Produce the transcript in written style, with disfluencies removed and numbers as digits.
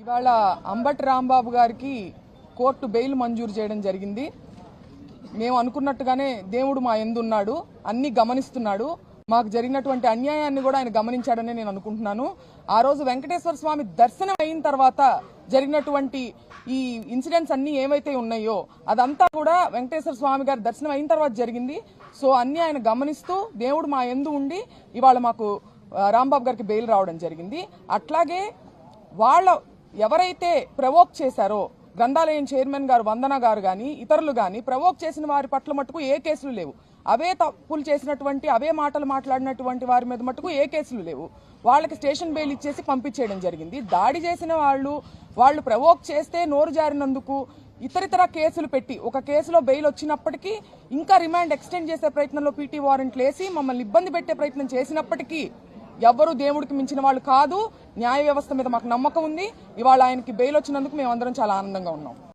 ఇవాళ అంబటి రాంబాబు గారికి court bail మంజూరు చేయడం జరిగింది. మేము అనుకున్నట్టుగానే దేవుడు మా యందున్నాడు, అన్ని గమనిస్తున్నాడు. మాకు జరిగినటువంటి అన్యాయాన్ని కూడా ఆయన గమనించాడని నేను అనుకుంటున్నాను. ఆ రోజు వెంకటేశ్వర స్వామి దర్శనం అయిన తర్వాత జరిగినటువంటి ఈ ఇన్సిడెంట్స్ అన్ని ఏవైతే ఉన్నాయో అదంతా కూడా వెంకటేశ్వర స్వామి గారి దర్శనం అయిన తర్వాత జరిగింది. సో అన్ని ఆయన గమనిస్తూ దేవుడు మా యందు ఉండి ఇవాళ మాకు రాంబాబు గారికి బెయిల్ రావడం జరిగింది. అట్లాగే వాళ్ళ ఎవరైతే ప్రవోక్ చేశారో గ్రంథాలయం చైర్మన్ గారు వందన గారు కానీ ఇతరులు కానీ ప్రవోక్ చేసిన వారి పట్ల మటుకు ఏ కేసులు లేవు. అవే తప్పులు చేసినటువంటి అవే మాటలు మాట్లాడినటువంటి వారి మీద మటుకు ఏ కేసులు లేవు. వాళ్ళకి స్టేషన్ బెయిల్ ఇచ్చేసి పంపించేయడం జరిగింది. దాడి చేసిన వాళ్ళు ప్రవోక్ చేస్తే నోరు జారినందుకు ఇతరితర కేసులు పెట్టి ఒక కేసులో బెయిల్ వచ్చినప్పటికీ ఇంకా రిమాండ్ ఎక్స్టెండ్ చేసే ప్రయత్నంలో పీటీ వారెంట్లు వేసి మమ్మల్ని ఇబ్బంది పెట్టే ప్రయత్నం చేసినప్పటికీ ఎవ్వరూ దేవుడికి మించిన వాళ్ళు కాదు. న్యాయ వ్యవస్థ మీద మాకు నమ్మకం ఉంది. ఇవాళ ఆయనకి బెయిల్ వచ్చినందుకు మేమందరం చాలా ఆనందంగా ఉన్నాం.